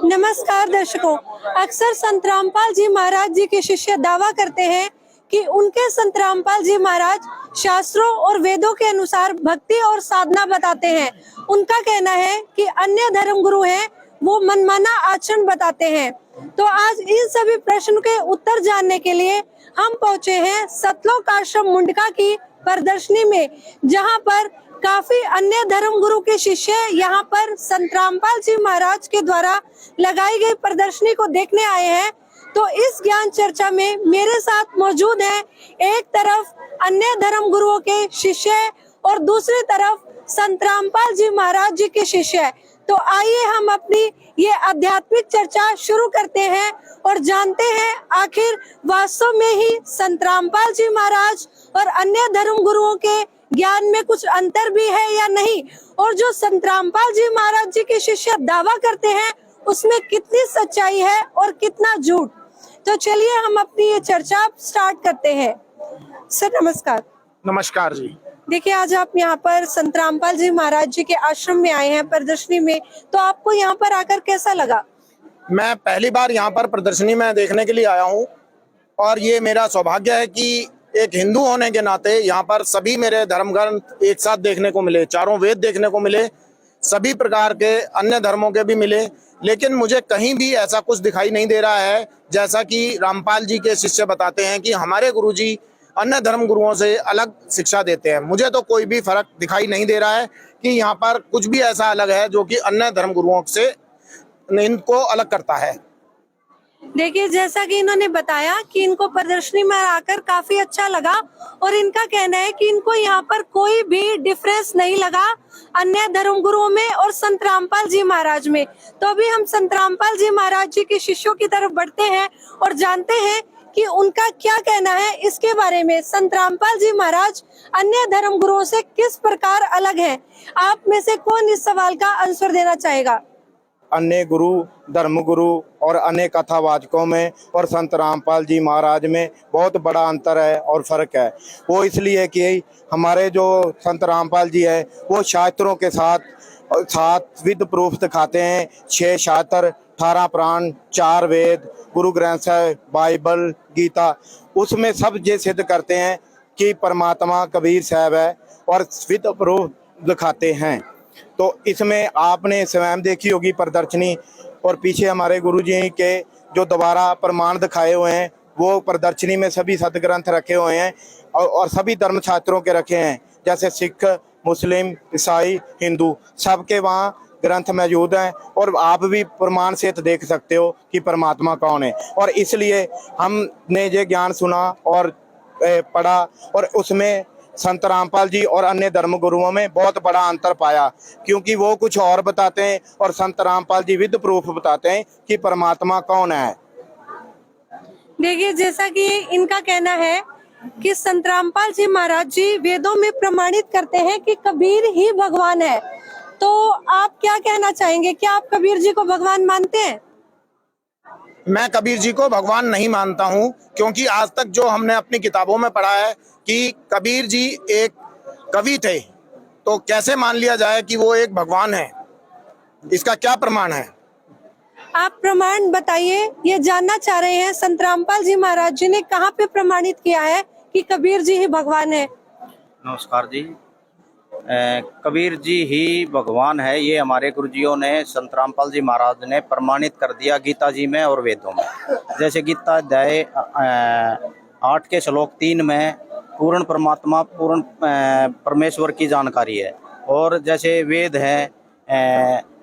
नमस्कार दर्शकों, अक्सर संत रामपाल जी महाराज जी के शिष्य दावा करते हैं कि उनके संत रामपाल जी महाराज शास्त्रों और वेदों के अनुसार भक्ति और साधना बताते हैं। उनका कहना है कि अन्य धर्म गुरु हैं वो मनमाना आचरण बताते हैं। तो आज इन सभी प्रश्नों के उत्तर जानने के लिए हम पहुंचे हैं सतलोक आश्रम मुंडका की प्रदर्शनी में, जहां पर काफी अन्य धर्म गुरु के शिष्य यहाँ पर संत रामपाल जी महाराज के द्वारा लगाई गई प्रदर्शनी को देखने आए हैं। तो इस ज्ञान चर्चा में मेरे साथ मौजूद हैं एक तरफ अन्य धर्म गुरुओं के शिष्य और दूसरी तरफ संत रामपाल जी महाराज जी के शिष्य। तो आइए हम अपनी ये आध्यात्मिक चर्चा शुरू करते हैं और जानते हैं आखिर वास्तव में ही संत रामपाल जी महाराज और अन्य धर्म गुरुओं के ज्ञान में कुछ अंतर भी है या नहीं, और जो संत रामपाल जी महाराज जी के शिष्य दावा करते हैं उसमें कितनी सच्चाई है और कितना झूठ। तो चलिए हम अपनी ये चर्चा स्टार्ट करते हैं। सर नमस्कार। नमस्कार जी। देखिए, आज आप यहाँ पर संत रामपाल जी महाराज जी के आश्रम में आए हैं प्रदर्शनी में, तो आपको यहाँ पर आकर कैसा लगा? मैं पहली बार यहाँ पर प्रदर्शनी में देखने के लिए आया हूँ और ये मेरा सौभाग्य है कि एक हिंदू होने के नाते यहाँ पर सभी मेरे धर्म ग्रंथ एक साथ देखने को मिले, चारों वेद देखने को मिले, सभी प्रकार के अन्य धर्मों के भी मिले। लेकिन मुझे कहीं भी ऐसा कुछ दिखाई नहीं दे रहा है जैसा कि रामपाल जी के शिष्य बताते हैं कि हमारे गुरुजी अन्य धर्म गुरुओं से अलग शिक्षा देते हैं। मुझे तो कोई भी फर्क दिखाई नहीं दे रहा है कि यहाँ पर कुछ भी ऐसा अलग है जो कि अन्य धर्म गुरुओं से इनको अलग करता है। देखिए, जैसा कि इन्होंने बताया कि इनको प्रदर्शनी में आकर काफी अच्छा लगा और इनका कहना है कि इनको यहाँ पर कोई भी डिफरेंस नहीं लगा अन्य धर्म गुरुओं में और संत रामपाल जी महाराज में। तो अभी हम संत रामपाल जी महाराज जी के शिष्यों की तरफ बढ़ते हैं और जानते हैं कि उनका क्या कहना है इसके बारे में। संत रामपाल जी महाराज अन्य धर्म गुरुओं से किस प्रकार अलग हैं? आप में से कौन इस सवाल का आंसर देना चाहेगा? अन्य गुरु, धर्म गुरु और अन्य कथावाचकों में और संत रामपाल जी महाराज में बहुत बड़ा अंतर है और फर्क है। वो इसलिए कि हमारे जो संत रामपाल जी है वो शास्त्रों के साथ विद प्रूफ दिखाते हैं। 6 शास्त्र, 18 पुराण, 4 वेद, गुरु ग्रंथ साहिब, बाइबल, गीता, उसमें सब ये सिद्ध करते हैं कि परमात्मा कबीर साहब है और विद प्रूफ दिखाते हैं। तो इसमें आपने स्वयं देखी होगी प्रदर्शनी, और पीछे हमारे गुरुजी के जो दोबारा प्रमाण दिखाए हुए हैं वो प्रदर्शनी में सभी सदग्रंथ रखे हुए हैं और सभी धर्म शास्त्रों के रखे हैं, जैसे सिख, मुस्लिम, ईसाई, हिंदू, सबके वहाँ ग्रंथ मौजूद हैं और आप भी प्रमाण से देख सकते हो कि परमात्मा कौन है। और इसलिए हमने ये ज्ञान सुना और पढ़ा और उसमें संत रामपाल जी और अन्य धर्म गुरुओं में बहुत बड़ा अंतर पाया, क्योंकि वो कुछ और बताते हैं और संत रामपाल जी विद प्रूफ बताते हैं कि परमात्मा कौन है। देखिए, जैसा कि इनका कहना है कि संत रामपाल जी महाराज जी वेदों में प्रमाणित करते हैं कि कबीर ही भगवान है। तो आप क्या कहना चाहेंगे? क्या आप कबीर जी को भगवान मानते हैं? मैं कबीर जी को भगवान नहीं मानता हूं, क्योंकि आज तक जो हमने अपनी किताबों में पढ़ा है कि कबीर जी एक कवि थे, तो कैसे मान लिया जाए कि वो एक भगवान है? इसका क्या प्रमाण है? आप प्रमाण बताइए, ये जानना चाह रहे हैं संत रामपाल जी महाराज जी ने कहाँ पे प्रमाणित किया है कि कबीर जी ही भगवान है? नमस्कार जी। कबीर जी ही भगवान है, ये हमारे गुरुजियों ने, संत रामपाल जी महाराज ने प्रमाणित कर दिया गीता जी में और वेदों में। जैसे गीता अध्याय 8 के श्लोक 3 में पूर्ण परमात्मा, पूर्ण परमेश्वर की जानकारी है। और जैसे वेद है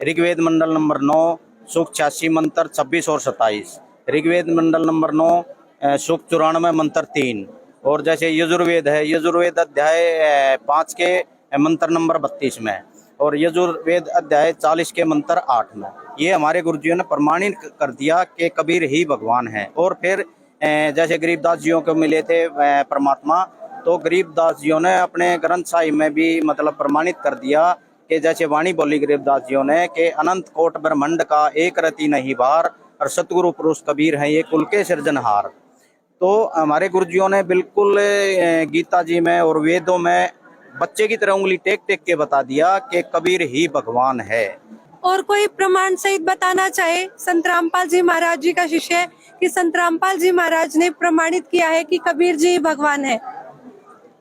ऋग्वेद मंडल नंबर 9 सूक्त 86 मंत्र 26 और 27, ऋग्वेद मंडल नंबर 9 सूक्त 94 मंत्र 3, और जैसे यजुर्वेद है, यजुर्वेद अध्याय 5 के मंत्र नंबर 32 में, और यजुर्वेद अध्याय 40 के मंत्र 8 में। ये हमारे गुरुजियों ने प्रमाणित कर दिया कि कबीर ही भगवान है। और फिर जैसे गरीबदास जियों को मिले थे परमात्मा, तो गरीबदास जियों ने अपने ग्रंथ साहिब में भी मतलब प्रमाणित कर दिया कि जैसे वाणी बोली गरीबदास जियों ने कि अनंत कोट ब्रह्मंड का एक रति नहीं बार, और सतगुरु पुरुष कबीर है ये कुल के सृजनहार। तो हमारे गुरुजियों ने बिल्कुल गीता जी में और वेदों में बच्चे की तरह उंगली टेक टेक के बता दिया कि कबीर ही भगवान है। और कोई प्रमाण सहित बताना चाहे संत रामपाल जी महाराज जी का शिष्य है कि संत रामपाल जी महाराज ने प्रमाणित किया है कि कबीर जी भगवान है,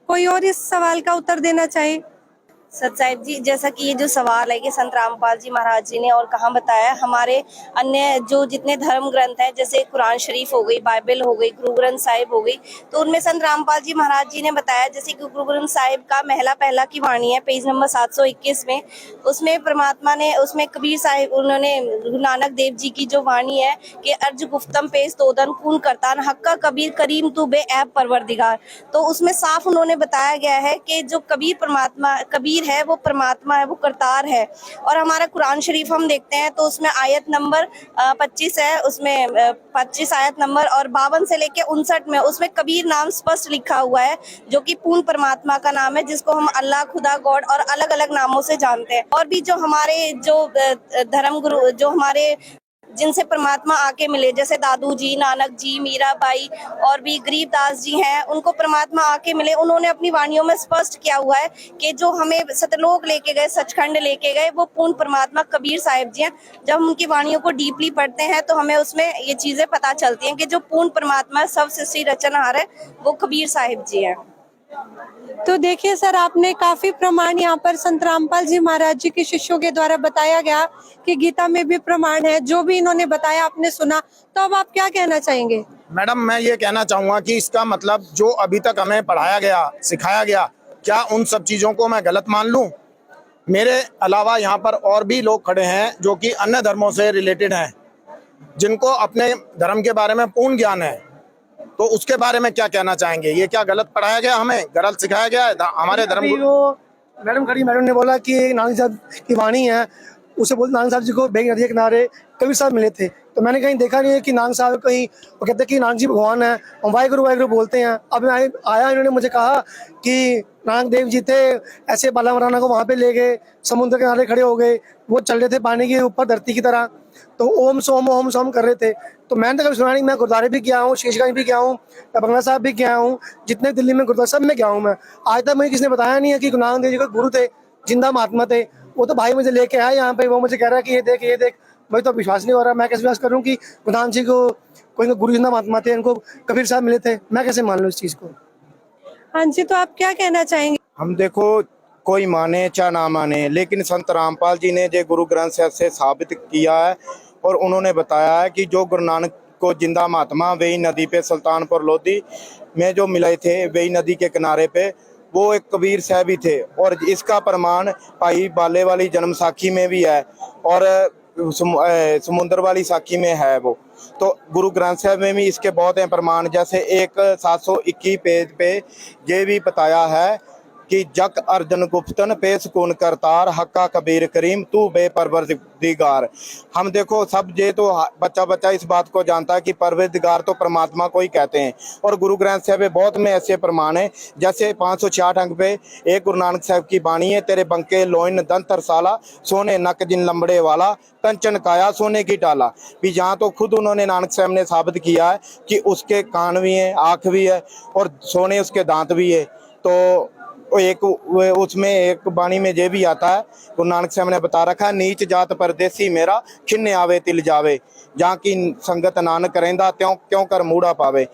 कोई और इस सवाल का उत्तर देना चाहे? सत साहिब जी, जैसा कि ये जो सवाल है कि संत रामपाल जी महाराज जी ने और कहाँ बताया, हमारे अन्य जो जितने धर्म ग्रंथ हैं जैसे कुरान शरीफ हो गई, बाइबल हो गई, गुरु ग्रंथ साहिब हो गई, तो उनमें संत रामपाल जी महाराज जी ने बताया, जैसे कि गुरु ग्रंथ साहिब का महला पहला की वाणी है पेज नंबर 721 में, उसमें परमात्मा ने, उसमें कबीर साहिब उन्होंने गुरु नानक देव जी की जो वाणी है कि अर्ज गुफ्तम पेश तोदन कून करतान हक्का कबीर करीम तू बे ऐब परवरदिगार, तो उसमें साफ उन्होंने बताया गया है कि जो कबीर परमात्मा कबीर है वो परमात्मा है, वो करतार है। और हमारा कुरान शरीफ हम देखते हैं तो उसमें आयत नंबर 25 है, उसमें 25 आयत नंबर और 52 से लेके 59 में उसमें कबीर नाम स्पष्ट लिखा हुआ है, जो कि पूर्ण परमात्मा का नाम है, जिसको हम अल्लाह, खुदा, गॉड और अलग अलग नामों से जानते हैं। और भी जो हमारे जो धर्म गुरु जो हमारे जिनसे परमात्मा आके मिले, जैसे दादू जी, नानक जी, मीराबाई और भी गरीबदास जी हैं, उनको परमात्मा आके मिले, उन्होंने अपनी वाणियों में स्पष्ट किया हुआ है कि जो हमें सतलोक लेके गए, सचखंड लेके गए, वो पूर्ण परमात्मा कबीर साहिब जी हैं। जब हम उनकी वाणियों को डीपली पढ़ते हैं तो हमें उसमें ये चीजें पता चलती हैं कि जो पूर्ण परमात्मा सब सृष्टि रचनहार है वो कबीर साहिब जी हैं। तो देखिए सर, आपने काफी प्रमाण यहाँ पर संत रामपाल जी महाराज जी के शिष्यों के द्वारा बताया गया कि गीता में भी प्रमाण है, जो भी इन्होंने बताया आपने सुना, तो अब आप क्या कहना चाहेंगे? मैडम, मैं ये कहना चाहूँगा कि इसका मतलब जो अभी तक हमें पढ़ाया गया, सिखाया गया, क्या उन सब चीज़ों को मैं गलत मान लूँ? मेरे अलावा यहाँ पर और भी लोग खड़े हैं जो कि अन्य धर्मों से रिलेटेड हैं, जिनको अपने धर्म के बारे में पूर्ण ज्ञान है, तो उसके बारे में क्या कहना चाहेंगे? ये क्या गलत पढ़ाया गया, हमें गलत सिखाया गया है? हमारे धर्म मैडम खड़ी, मैडम ने बोला कि नानक साहब की वाणी है, उसे बोलते नानक साहब जी को बेग नदी के किनारे कबीर साहब मिले थे, तो मैंने कहीं देखा नहीं है कि नानक साहब कहीं वो कहते कि नानक जी भगवान है, हम वाहिगुरु वाहिगुरु बोलते हैं। अब मैं आया, इन्होंने मुझे कहा कि नानक देव जी थे, ऐसे बाला मराना को वहाँ पे ले गए, समुद्र के किनारे खड़े हो गए, वो चल रहे थे पानी के ऊपर धरती की तरह, तो ओम सोम कर रहे थे। तो मैंने तो कभी सुना नहीं। मैं गुरुद्वारे भी गया हूँ, शीशगंज भी गया हूँ, बंगला साहब भी गया हूँ, जितने दिल्ली में गुरुद्वारा सब में गया हूँ मैं। आज तक मुझे किसी ने बताया नहीं है कि नानक देव जी को गुरु थे, जिंदा महात्मा थे। वो तो भाई मुझे लेके आया यहाँ पे, वो मुझे कह रहा है कि ये देख, मुझे तो विश्वास नहीं हो रहा। मैं कैसे विश्वास करूँ कि प्रधान जी को कोई गुरु जिंदा महात्मा थे, इनको कबीर साहब मिले थे, मैं कैसे मान लूँ इस चीज़ को? हाँ जी, तो आप क्या कहना चाहेंगे? हम देखो, कोई माने चाहे ना माने, लेकिन संत रामपाल जी ने जो गुरु ग्रंथ साहिब से साबित किया है और उन्होंने बताया है कि जो गुरु नानक को जिंदा महात्मा वेई नदी पे सुल्तानपुर लोधी में जो मिले थे, वेई नदी के किनारे पे, वो एक कबीर साहब ही थे। और इसका प्रमाण भाई बाले वाली जन्म साखी में भी है और समुद्र वाली साखी में है। वो तो गुरु ग्रंथ साहिब में भी इसके बहुत हैं प्रमाण। जैसे एक 721 पेज पे ये भी बताया है कि जक अर्जन गुप्तन पेश कौन करतार हक्का कबीर करीम तू बेपरवरदिगार। हम देखो सब ये तो बच्चा इस बात को जानता है कि परवरदिगार तो परमात्मा को ही कहते हैं। और गुरु ग्रंथ साहिब में बहुत में ऐसे प्रमाण है, जैसे 566 अंक पे एक गुरु नानक साहब की बाणी है, तेरे बंके लोइन दंतर साला सोने नक जिन लंबड़े वाला कंचन काया सोने की टाला। भी जहाँ तो खुद उन्होंने नानक साहब ने साबित किया है कि उसके कान भी हैं, आँख भी है और सोने उसके दांत भी है। तो एक उसमें एक बाणी में ये भी आता है, गुरु नानक साहब ने बता रखा है, नीच जात परदेसी मेरा खिन्ने आवे तिल जावे, जहाँ की संगत नानक करेंदा त्यों क्यों कर मूड़ा पावे।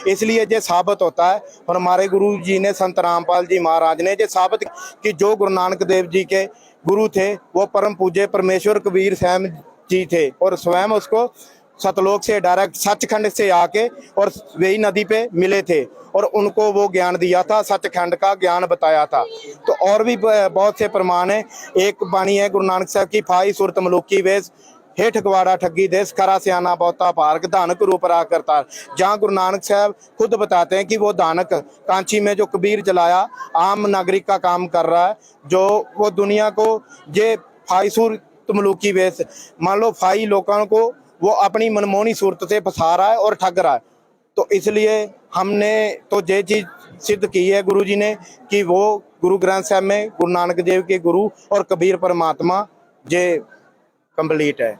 इसलिए ये साबित होता है। और हमारे गुरु जी ने, संत रामपाल जी महाराज ने ये साबित कि जो गुरु नानक देव जी के गुरु थे वो परम पूज्य परमेश्वर कबीर साहब जी थे, और स्वयं उसको सतलोक से डायरेक्ट सचखंड से आके और वेई नदी पे मिले थे और उनको वो ज्ञान दिया था, सचखंड का ज्ञान बताया था। तो और भी बहुत से प्रमाण है। एक बाणी है गुरु नानक साहब की, फाई सुरत मलुकी वेश हेठ गवाड़ा ठगी देश खरा सियाना बहुता पार्क धानक रूप रा करतार। जहाँ गुरु नानक साहब खुद बताते हैं कि वो धानक कांची में जो कबीर जलाया आम नागरिक का काम कर रहा है, जो वो दुनिया को ये फाई सुरत मलुकी वेश, मान लो फाई लोगों को वो अपनी मनमोहनी सूरत से फंसा रहा है और ठग रहा है। तो इसलिए हमने तो ये चीज सिद्ध की है गुरु जी ने कि वो गुरु ग्रंथ साहब में गुरु नानक देव के गुरु और कबीर परमात्मा ये कंप्लीट है।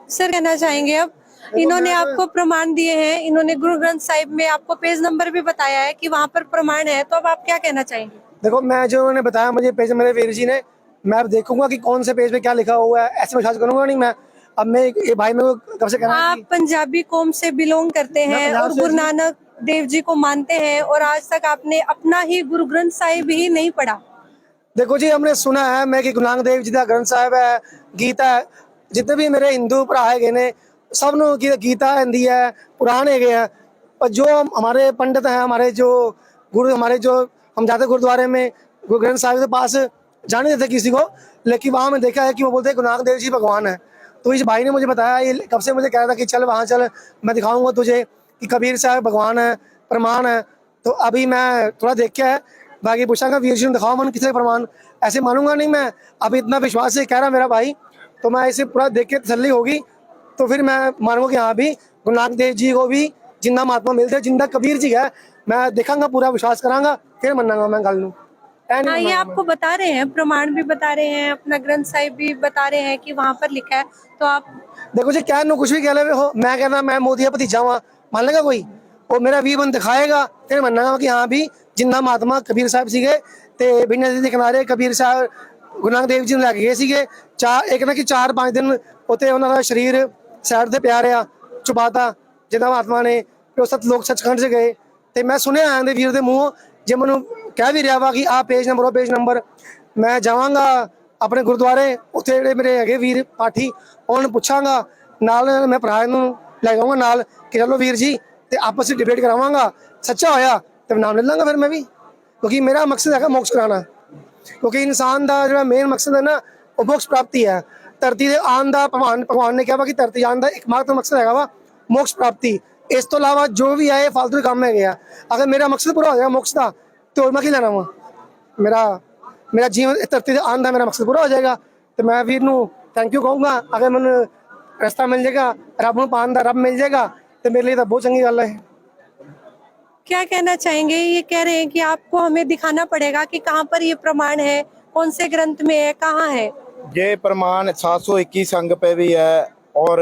सर कहना चाहेंगे अब, इन्होंने आपको प्रमाण दिए हैं, इन्होंने गुरु ग्रंथ साहिब में आपको पेज नंबर भी बताया है कि वहाँ पर प्रमाण है, तो अब आप क्या कहना चाहेंगे? देखो, मैं जो उन्होंने बताया मुझे पेज, मेरे वीर जी ने, मैं अब देखूंगा कि कौन से पेज पे क्या लिखा हुआ है, ऐसे विश्वास करूंगा नहीं मैं। अब मैं ये भाई मेरे को कब से कहना है आप पंजाबी कौम से बिलोंग करते मैं हैं पंजाब और से गुरु जी। नानक देव जी को मानते हैं और आज तक आपने अपना ही गुरु ग्रंथ साहिब ही नहीं पढ़ा। देखो जी, हमने सुना है मैं कि गुरु नानक देव जी का ग्रंथ साहिब है, गीता है, जितने भी मेरे हिंदू भरा है गए ने सब नो गीता हिंदी है, पुराण है गए हैं। पर जो हमारे पंडित हैं, हमारे जो गुरु, हमारे जो हम जाते गुरुद्वारे में गुरु ग्रंथ साहिब के पास जाने देते किसी को, लेकिन वहाँ मैं देखा है कि वो बोलते हैं गुरु नानक देव जी भगवान है। तो इस भाई ने मुझे बताया, ये कब से मुझे कह रहा था कि चल वहाँ चल, मैं दिखाऊंगा तुझे कि कबीर साहब भगवान है, प्रमाण है। तो अभी मैं थोड़ा देख के है, बाकी पूछागा वीर जी ने दिखाओ मन किसे प्रमाण, ऐसे मानूंगा नहीं मैं। अभी इतना विश्वास से कह रहा मेरा भाई, तो मैं इसे पूरा देख के तसल्ली होगी तो फिर मैं मानूंगा कि हाँ भी गुरु नानक देव जी को भी जिंदा महात्मा मिलते, जिंदा कबीर जी है। मैं देखांगा, पूरा विश्वास करांगा, फिर मनांगा मैं गल नूं। हाँ, ये आपको बता रहे हैं, प्रमाण भी बता रहे हैं, अपना ग्रंथ साहिब भी बता रहे हैं कि वहाँ पर लिखा है, तो आप देखो जी, क्या कुछ भी कह ले हो, मैं कहना मैं मोदी का भतीजा हुआ, मान लेगा कोई? वो मेरा वी बन दिखाएगा, फिर मनांगा कि हाँ भी जिंदा महात्मा कबीर साहब सीगे ते बिन नदी के किनारे कबीर साहब गुरु नानक देव जी ने लैके गए सीगे। एक ना कि 4-5 दिन उत्थे उन्हां दा शरीर साइड ते पिया रहा छुपाता जिंदा महात्मा ने। फिर उस लोग सचखंड से गए, तो मैं सुनिया आंदे वीर दे मूँहों, जे मैनू कह भी रहा वा कि आ पेज नंबर, पेज नंबर, मैं जावांगा अपने गुरुद्वारे, उत्थे जेहड़े मेरे हैगे वीर पाठी, उन्होंने पूछांगा, नाल मैं भरा नूं लै जाऊंगा नाल कि चलो वीर जी, ते आपस में डिबेट करावांगा, सच्चा होया तो नाम ले लांगा फिर मैं भी, क्योंकि मेरा मकसद है मोक्ष कराना। क्योंकि इंसान का जो मेन मकसद है ना, वो मोक्ष प्राप्ति है। धरती दे आन दा भगवान ने कहा कि धरती आन दा एकमात्र मकसद है वा मोक्ष प्राप्ति। इस तो अलावा जो भी है फालतू काम है गया। अगर मेरा मकसद पूरा हो जाएगा मोक्ष का, तो मैं की लेना वा, मेरा जीवन धरती दे आन दा मेरा मकसद पूरा हो जाएगा। तो मैं वीर नूं थैंक यू कहूँगा। अगर मैंने रास्ता मिल जाएगा, रब नूं पान दा रब मिल जाएगा, तो मेरे लिए तो बहुत चंगी गल है। क्या कहना चाहेंगे? ये कह रहे हैं कि आपको हमें दिखाना पड़ेगा कि कहाँ पर ये प्रमाण है, कौन से ग्रंथ में है, कहाँ है। ये प्रमाण 721 अंग पे भी है, और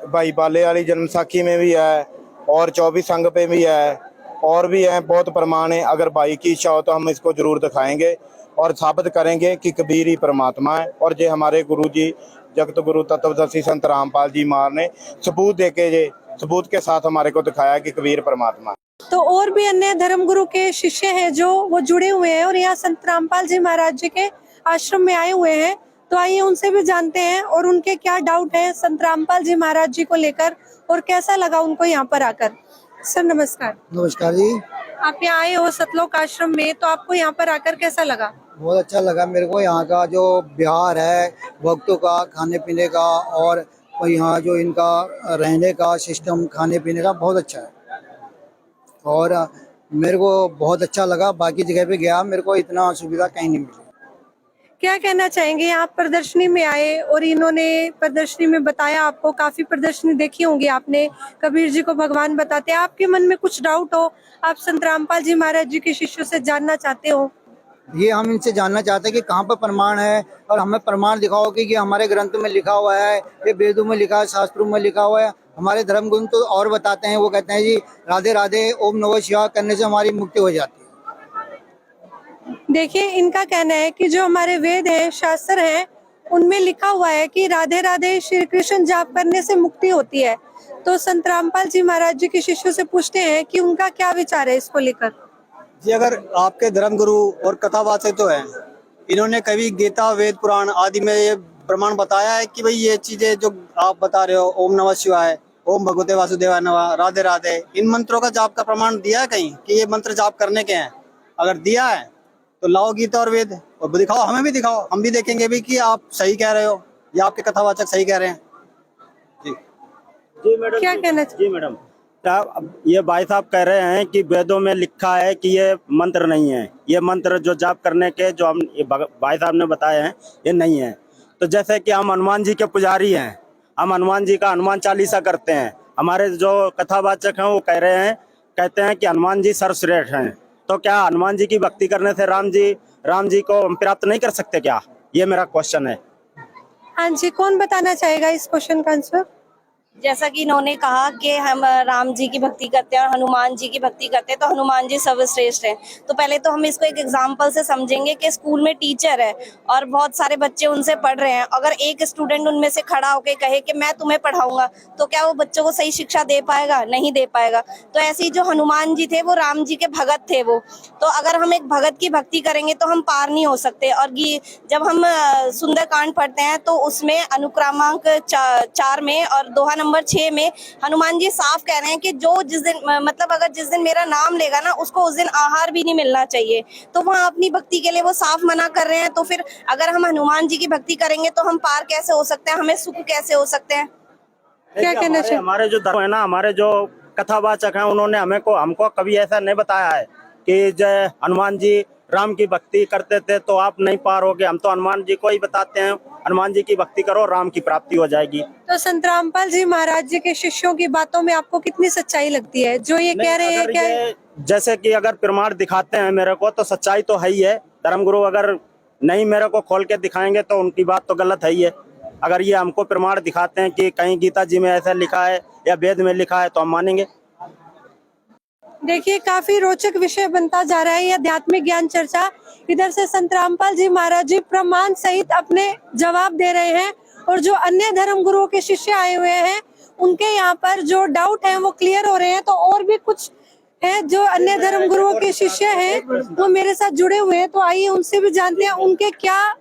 भाई बाले वाली जन्म साखी में भी है, और 24 अंग पे भी है, और भी है बहुत प्रमाण है। अगर भाई की इच्छा हो तो हम इसको जरूर दिखाएंगे और साबित करेंगे कि कबीर ही परमात्मा है। और ये हमारे गुरु जी जगत गुरु तत्वदर्शी संत रामपाल जी मार ने सबूत के साथ हमारे को दिखाया कि कबीर परमात्मा है। तो और भी अन्य धर्म गुरु के शिष्य हैं जो वो जुड़े हुए हैं और यहाँ संत रामपाल जी महाराज जी के आश्रम में आए हुए हैं, तो आइए उनसे भी जानते हैं और उनके क्या डाउट है संत रामपाल जी महाराज जी को लेकर और कैसा लगा उनको यहाँ पर आकर। सर नमस्कार। नमस्कार जी। आप यहाँ आए हो सतलोक आश्रम में, तो आपको यहाँ पर आकर कैसा लगा? बहुत अच्छा लगा मेरे को। यहाँ का जो बिहार है, भक्तों का खाने पीने का, और यहाँ जो इनका रहने का सिस्टम, खाने पीने का बहुत अच्छा है, और मेरे को बहुत अच्छा लगा। बाकी जगह पे गया मेरे को इतना सुविधा कहीं नहीं मिली। क्या कहना चाहेंगे? आप प्रदर्शनी में आए और इन्होंने प्रदर्शनी में बताया, आपको काफी प्रदर्शनी देखी होंगी आपने, कबीर जी को भगवान बताते हैं, आपके मन में कुछ डाउट हो, आप संत रामपाल जी महाराज जी के शिष्यों से जानना चाहते हो, ये हम इनसे जानना चाहते हैं कि कहाँ पर प्रमाण है, और हमें प्रमाण दिखाओ कि हमारे ग्रंथ में लिखा हुआ है, ये वेदों में लिखा है, शास्त्रों में लिखा हुआ है। हमारे धर्म गुरु तो और बताते हैं, वो कहते हैं जी राधे राधे ओम नमः शिवाय करने से हमारी मुक्ति हो जाती है। देखिए इनका कहना है कि जो हमारे वेद है, शास्त्र है, उनमें लिखा हुआ है कि राधे राधे श्री कृष्ण जाप करने से मुक्ति होती है। तो संत रामपाल जी महाराज जी के शिष्यों से पूछते हैं कि उनका क्या विचार है इसको लेकर। जी, अगर आपके धर्म गुरु और कथावाचक तो हैं, इन्होंने कभी गीता, वेद, पुराण आदि में ये प्रमाण बताया है कि भाई ये चीजें जो आप बता रहे हो, ओम नमः शिवाय, ओम भगवते वासुदेवाय नमः, राधे राधे, इन मंत्रों का जाप का प्रमाण दिया है कहीं कि ये मंत्र जाप करने के हैं? अगर दिया है तो लाओ गीता और वेद और दिखाओ, हमें भी दिखाओ, हम भी देखेंगे भी कि आप सही कह रहे हो या आपके कथावाचक सही कह रहे हैं। जी मैडम, क्या कहना जी मैडम, ये भाई साहब कह रहे हैं कि वेदों में लिखा है कि ये मंत्र नहीं है, ये मंत्र जो जाप करने के जो हम भाई साहब ने बताए हैं ये नहीं है। तो जैसे कि हम हनुमान जी के पुजारी हैं, हम हनुमान जी का हनुमान चालीसा करते हैं, हमारे जो कथावाचक हैं वो कहते हैं कि हनुमान जी सर्वश्रेष्ठ हैं। तो क्या हनुमान जी की भक्ति करने से राम जी को हम प्राप्त नहीं कर सकते क्या? ये मेरा क्वेश्चन है। हाँ जी, कौन बताना चाहेगा इस क्वेश्चन का आंसर? जैसा कि इन्होंने कहा कि हम राम जी की भक्ति करते हैं और हनुमान जी की भक्ति करते हैं, तो हनुमान जी सर्वश्रेष्ठ हैं। तो पहले तो हम इसको एक एग्जाम्पल से समझेंगे कि स्कूल में टीचर है और बहुत सारे बच्चे उनसे पढ़ रहे हैं। अगर एक स्टूडेंट उनमें से खड़ा होकर कहे कि मैं तुम्हें पढ़ाऊंगा, तो क्या वो बच्चों को सही शिक्षा दे पाएगा? नहीं दे पाएगा। तो ऐसे ही जो हनुमान जी थे वो राम जी के भगत थे वो। तो अगर हम एक भगत की भक्ति करेंगे तो हम पार नहीं हो सकते। और जब हम सुंदरकांड पढ़ते हैं तो उसमें अनुक्रमांक 4 में और दोहा नंबर 6 में हनुमान जी साफ कह रहे हैं कि जो जिस दिन मतलब अगर जिस दिन मेरा नाम लेगा ना, उसको उस दिन आहार भी नहीं मिलना चाहिए। तो वहाँ अपनी भक्ति के लिए वो साफ मना कर रहे हैं। तो फिर अगर हम हनुमान जी की भक्ति करेंगे तो हम पार कैसे हो सकते हैं? हमें सुख कैसे हो सकते हैं? क्या कहना चाहिए? हमारे जो धर्म है ना, हमारे जो कथावाचक हैं, उन्होंने हमको कभी ऐसा नहीं बताया है कि जय हनुमान जी राम की भक्ति करते थे तो आप नहीं पार होगे। हम तो हनुमान जी को ही बताते हैं, हनुमान जी की भक्ति करो, राम की प्राप्ति हो जाएगी। तो संत रामपाल जी महाराज जी के शिष्यों की बातों में आपको कितनी सच्चाई लगती है जो ये कह रहे हैं? क्या जैसे कि अगर प्रमाण दिखाते हैं मेरे को तो सच्चाई तो है ही है। धर्मगुरु अगर नहीं मेरे को खोल के दिखाएंगे तो उनकी बात तो गलत है ही है। अगर ये हमको प्रमाण दिखाते हैं कि कहीं गीता जी में ऐसा लिखा है या वेद में लिखा है तो हम मानेंगे। देखिए, काफी रोचक विषय बनता जा रहा है ये आध्यात्मिक ज्ञान चर्चा। इधर से संत रामपाल जी महाराज जी प्रमाण सहित अपने जवाब दे रहे हैं और जो अन्य धर्म गुरुओं के शिष्य आए हुए हैं उनके यहाँ पर जो डाउट है वो क्लियर हो रहे हैं। तो और भी कुछ है जो अन्य धर्म गुरुओं के शिष्य हैं वो मेरे साथ जुड़े हुए हैं, तो आइए उनसे भी जानते हैं उनके क्या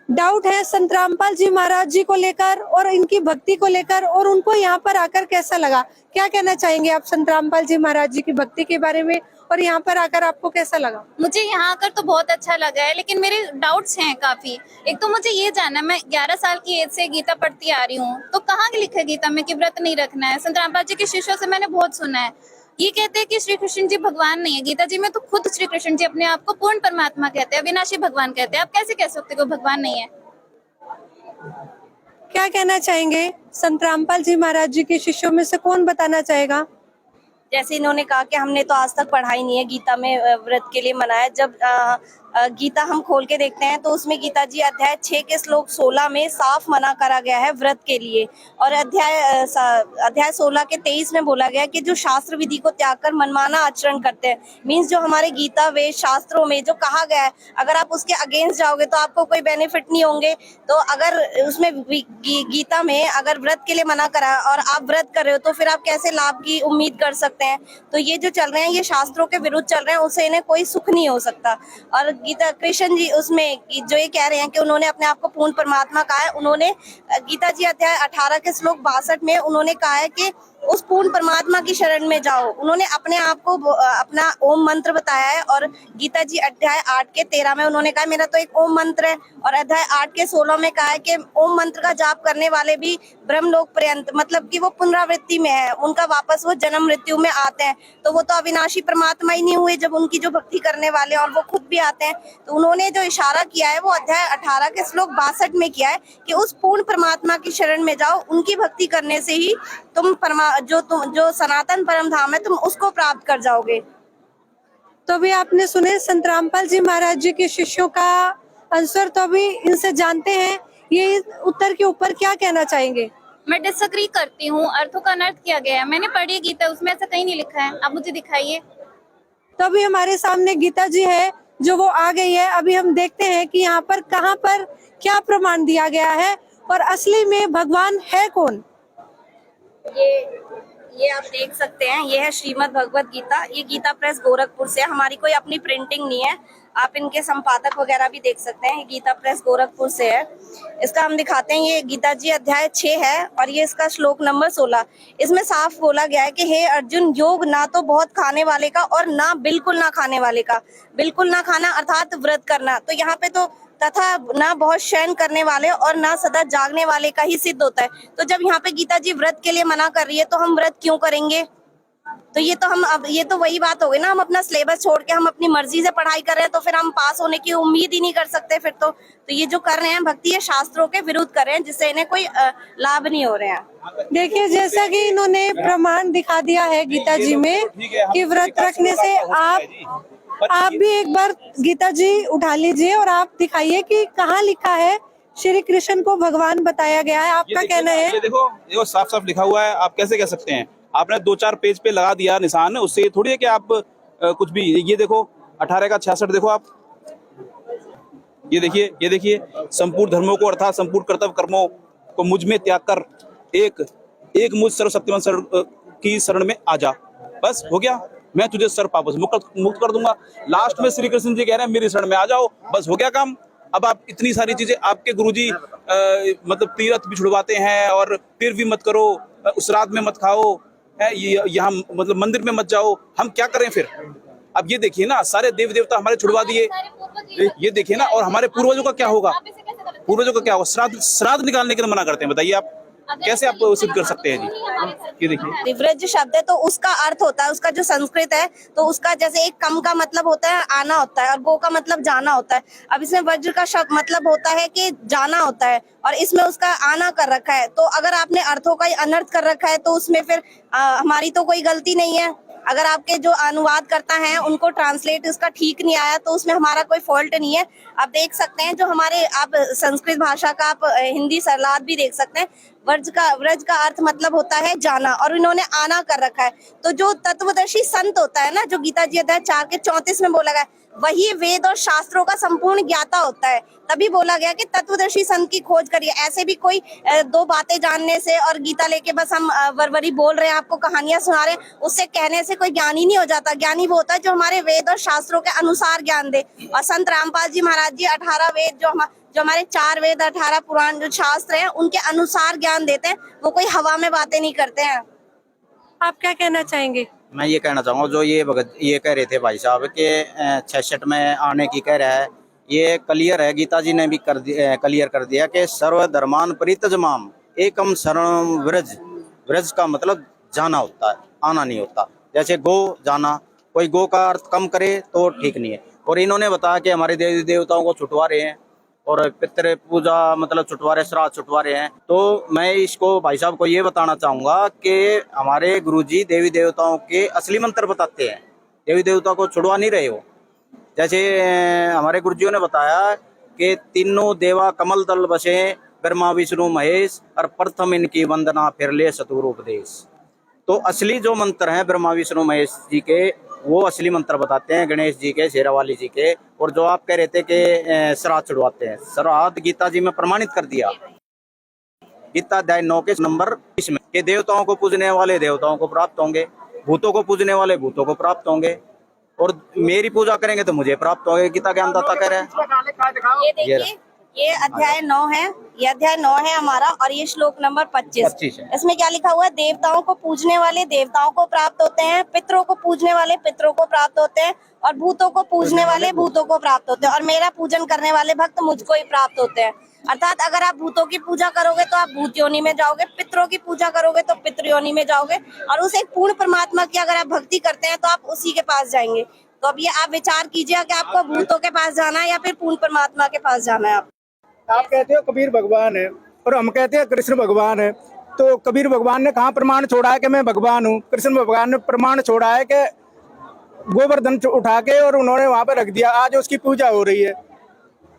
डाउट है संत रामपाल जी महाराज जी को लेकर और इनकी भक्ति को लेकर, और उनको यहाँ पर आकर कैसा लगा। क्या कहना चाहेंगे आप संत रामपाल जी महाराज जी की भक्ति के बारे में, और यहाँ पर आकर आपको कैसा लगा? मुझे यहाँ आकर तो बहुत अच्छा लगा है, लेकिन मेरे डाउट्स हैं काफी। एक तो मुझे ये जानना, मैं 11 साल की एज से गीता पढ़ती आ रही हूँ, तो कहाँ लिखा है गीता में कि व्रत नहीं रखना है? संत रामपाल जी के शिष्यों से मैंने बहुत सुना है, ये कहते हैं कि श्री कृष्ण जी भगवान नहीं है। गीता जी में तो खुद श्री कृष्ण जी अपने आप को पूर्ण परमात्मा कहते हैं, अविनाशी भगवान कहते हैं। आप कैसे कह सकते हो भगवान नहीं है? क्या कहना चाहेंगे? संत रामपाल जी महाराज जी के शिष्यों में से कौन बताना चाहेगा? जैसे इन्होंने कहा कि हमने तो आज तक पढ़ा ही नहीं है गीता में व्रत के लिए मना है। जब गीता हम खोल के देखते हैं तो उसमें गीता जी अध्याय 6 के श्लोक 16 में साफ मना करा गया है व्रत के लिए, और अध्याय 16 के 23 में बोला गया कि जो शास्त्र विधि को त्याग कर मनमाना आचरण करते हैं, मीन्स जो हमारे गीता वेद शास्त्रों में जो कहा गया है, अगर आप उसके अगेंस्ट जाओगे तो आपको कोई बेनिफिट नहीं होंगे। तो अगर उसमें गीता में अगर व्रत के लिए मना करा और आप व्रत कर रहे हो तो फिर आप कैसे लाभ की उम्मीद कर सकते हैं? तो ये जो चल रहे हैं ये शास्त्रों के विरुद्ध चल रहे हैं, उससे इन्हें कोई सुख नहीं हो सकता। और गीता कृष्ण जी उसमें जो ये कह रहे हैं कि उन्होंने अपने आप को पूर्ण परमात्मा कहा है, उन्होंने गीता जी अध्याय 18 के श्लोक 62 में उन्होंने कहा है कि उस पूर्ण परमात्मा की शरण में जाओ। उन्होंने अपने आप को अपना ओम मंत्र बताया है, और गीता जी अध्याय 8 के 13 में उन्होंने कहा मेरा तो एक ओम मंत्र है, और अध्याय 8 के 16 में कहा है कि ओम मंत्र का जाप करने वाले भी ब्रह्मलोक पर्यंत, मतलब कि वो पुनरावृत्ति में है, उनका वापस वो जन्म मृत्यु में आते हैं। तो वो तो अविनाशी परमात्मा ही नहीं हुए जब उनकी जो भक्ति करने वाले और वो खुद भी आते हैं। तो उन्होंने जो इशारा किया है वो अध्याय 18 के श्लोक 62 में किया है कि उस पूर्ण परमात्मा की शरण में जाओ, उनकी भक्ति करने से ही तुम जो सनातन परम धाम है तुम उसको प्राप्त कर जाओगे। तो अभी आपने सुने संत रामपाल जी महाराज जी के शिष्यों का आंसर, तो अभी इनसे जानते हैं ये उत्तर के ऊपर क्या कहना चाहेंगे। मैं डिसएग्री करती हूँ, अर्थों का अनर्थ किया गया है। मैंने पढ़ी गीता, उसमें ऐसा कहीं नहीं लिखा है, आप मुझे दिखाइए। तो अभी हमारे सामने गीता जी है जो वो आ गई है। अभी हम देखते हैं कि यहाँ पर कहाँ पर क्या प्रमाण दिया गया है और असली में भगवान है कौन। ये आप देख सकते हैं, ये है श्रीमद् भगवत गीता। ये गीता प्रेस गोरखपुर से, हमारी कोई अपनी प्रिंटिंग नहीं है। आप इनके संपादक वगैरह भी देख सकते हैं। गीता प्रेस गोरखपुर से है। इसका हम दिखाते हैं, ये गीता जी अध्याय 6 है और ये इसका श्लोक नंबर 16। इसमें साफ बोला गया है कि हे अर्जुन, योग ना तो बहुत खाने वाले का और ना बिल्कुल ना खाने वाले का। बिल्कुल ना खाना अर्थात व्रत करना। तो यहाँ पे तो तथा ना बहुत शयन करने वाले और ना सदा जागने वाले का ही सिद्ध होता है। तो जब यहाँ पे गीता जी व्रत के लिए मना कर रही है तो हम व्रत क्यों करेंगे? तो ये तो वही बात हो गई ना, हम अपना सिलेबस छोड़ के हम अपनी मर्जी से पढ़ाई कर रहे हैं तो फिर हम पास होने की उम्मीद ही नहीं कर सकते फिर तो ये जो कर रहे हैं भक्ति ये शास्त्रों के विरुद्ध कर रहे हैं, जिससे इन्हें कोई लाभ नहीं हो रहे हैं। देखिए, जैसा कि इन्होंने प्रमाण दिखा दिया है गीता जी में कि व्रत रखने से आप भी एक बार गीता जी उठा लीजिए और आप दिखाइए कि कहाँ लिखा है श्री कृष्ण को भगवान बताया गया है, आपका कहना है? ये देखो साफ साफ लिखा हुआ है, आप कैसे कह सकते हैं? आपने 2-4 पेज पे लगा दिया निशान, उससे थोड़ी है कि आप कुछ भी। ये देखो 18 का 66 देखो आप, ये देखिए संपूर्ण धर्मों को अर्थात संपूर्ण कर्तव्य कर्मों को मुझ में त्याग कर एक मुझ सर्वशक्तिमान की शरण में आ जा, बस हो गया, मैं तुझे सर्व पापों से मुक्त कर दूंगा। लास्ट में श्री कृष्ण जी कह रहे हैं मेरी शरण में आ जाओ, बस हो गया काम। अब आप इतनी सारी चीजें आपके गुरुजी मतलब तीर्थ भी छुड़वाते हैं और फिर भी मत करो, श्राद्ध में मत खाओ, यहाँ मतलब मंदिर में मत जाओ, हम क्या करें फिर? अब ये देखिए ना, सारे देव देवता हमारे छुड़वा दिए, ये देखिए ना, और हमारे पूर्वजों का क्या होगा? पूर्वजों का क्या होगा? श्राद्ध निकालने के लिए मना करते हैं, बताइए आप कैसे आप सिद्ध कर सकते हैं जी? ये देखिए व्रज शब्द है तो उसका अर्थ होता है, उसका जो संस्कृत है तो उसका जैसे एक कम का मतलब होता है आना होता है और गो का मतलब जाना होता है। अब इसमें वज्र का शब्द मतलब होता है कि जाना होता है और इसमें उसका आना कर रखा है। तो अगर आपने अर्थों का ही अनर्थ कर रखा है तो उसमें फिर हमारी तो कोई गलती नहीं है। अगर आपके जो अनुवाद करता है उनको ट्रांसलेट उसका ठीक नहीं आया तो उसमें हमारा कोई फॉल्ट नहीं है। आप देख सकते हैं जो हमारे आप संस्कृत भाषा का आप हिंदी सरलाद भी देख सकते हैं। व्रज का अर्थ मतलब होता है जाना और इन्होंने आना कर रखा है। तो जो तत्वदर्शी संत होता है ना, जो गीता जी अध्याय 4 के 34 में बोला गया, वही वेद और शास्त्रों का संपूर्ण ज्ञाता होता है। तभी बोला गया कि तत्वदर्शी संत की खोज करिए। ऐसे भी कोई 2 बातें जानने से और गीता लेके बस हम वरवरी बोल रहे हैं, आपको कहानियां सुना रहे हैं, उससे कहने से कोई ज्ञानी नहीं हो जाता। ज्ञानी वो होता है जो हमारे वेद और शास्त्रों के अनुसार ज्ञान दे। और संत रामपाल जी महाराज जी 18 वेद जो हमारे 4 वेद 18 पुराण जो शास्त्र हैं उनके अनुसार ज्ञान देते हैं। वो कोई हवा में बातें नहीं करते हैं। आप क्या कहना चाहेंगे? मैं ये कहना चाहूँगा, जो ये कह रहे थे भाई साहब के 66 में आने की कह रहा है, ये क्लियर है, गीता जी ने भी क्लियर कर दिया कि सर्वधर्मान परित्यज्य एकम शरणं व्रज। व्रज का मतलब जाना होता है, आना नहीं होता। जैसे गो जाना, कोई गो का अर्थ कम करे तो ठीक नहीं है। और इन्होंने बताया कि हमारे देवी देवताओं को छुटवा रहे हैं और पितृ पूजा मतलब छुटवा रहे, श्राद्ध छुटवा रहे हैं। तो मैं इसको भाई साहब को ये बताना चाहूँगा कि हमारे गुरुजी देवी देवताओं के असली मंत्र बताते हैं, देवी देवताओं को छुड़वा नहीं रहे हो। जैसे हमारे गुरुजियों ने बताया कि तीनों देवा कमल दल बसे, ब्रह्मा विष्णु महेश, और प्रथम इनकी वंदना फिर ले सतुर उपदेश। तो असली जो मंत्र हैं ब्रह्मा विष्णु महेश जी के, वो असली मंत्र बताते हैं, गणेश जी के, शेरावाली जी के। और जो आप कह रहे थे कि श्राद्ध छुड़वाते हैं, श्राद्ध गीता जी में प्रमाणित कर दिया, गीता अध्याय 9 के नंबर 20 में, कि देवताओं को पूजने वाले देवताओं को प्राप्त होंगे, भूतों को पूजने वाले भूतों को प्राप्त होंगे, और मेरी पूजा करेंगे तो मुझे प्राप्त होंगे। गीता ज्ञानदाता कह रहे हैं। ये देखिए ये अध्याय 9 है, ये अध्याय 9 है हमारा और ये श्लोक नंबर 25 है। इसमें क्या लिखा हुआ है? देवताओं को पूजने वाले देवताओं को प्राप्त होते हैं, पितरों को पूजने वाले पितरों को प्राप्त होते हैं, और भूतों को पूजने वाले भूतों को प्राप्त होते हैं, और मेरा पूजन करने वाले भक्त मुझको ही प्राप्त होते हैं। अर्थात अगर आप भूतों की पूजा करोगे तो आप भूत योनि में जाओगे, पितरों की पूजा करोगे तो पितृ योनि में जाओगे, और उस एक पूर्ण परमात्मा की अगर आप भक्ति करते हैं तो आप उसी के पास जाएंगे। तो अब ये आप विचार कीजिए कि आपको भूतों के पास जाना है या फिर पूर्ण परमात्मा के पास जाना है। आप कहते हो कबीर भगवान है और हम कहते हैं कृष्ण भगवान है, तो कबीर भगवान ने कहाँ प्रमाण छोड़ा है कि मैं भगवान हूँ? कृष्ण भगवान ने प्रमाण छोड़ा है कि गोवर्धन उठा के और उन्होंने वहाँ पे रख दिया, आज उसकी पूजा हो रही है।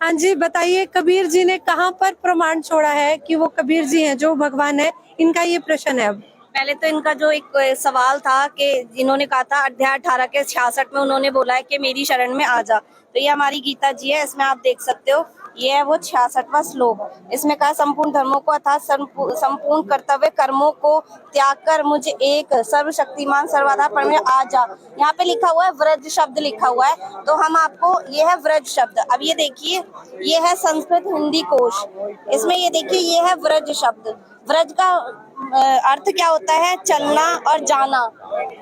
हाँ जी, बताइए कबीर जी ने कहाँ पर प्रमाण छोड़ा है कि वो कबीर जी हैं जो भगवान है? इनका ये प्रश्न है। अब पहले तो इनका जो एक सवाल था कि जिन्होंने कहा था अध्याय 18 के 66 में उन्होंने बोला है कि मेरी शरण में आ जा, तो ये हमारी गीता जी है, इसमें आप देख सकते हो, ये है वो 66वां श्लोक। इसमें कहा संपूर्ण धर्मों को अर्थात संपूर्ण कर्तव्य कर्मों को त्याग कर मुझे एक सर्वशक्तिमान सर्वाधार परमेश्वर आ जा। यहाँ पे लिखा हुआ है व्रज शब्द लिखा हुआ है, तो हम आपको ये है व्रज शब्द। अब ये देखिए, ये है संस्कृत हिंदी कोश, इसमें ये देखिए ये है व्रज शब्द। व्रज का अर्थ क्या होता है? चलना और जाना।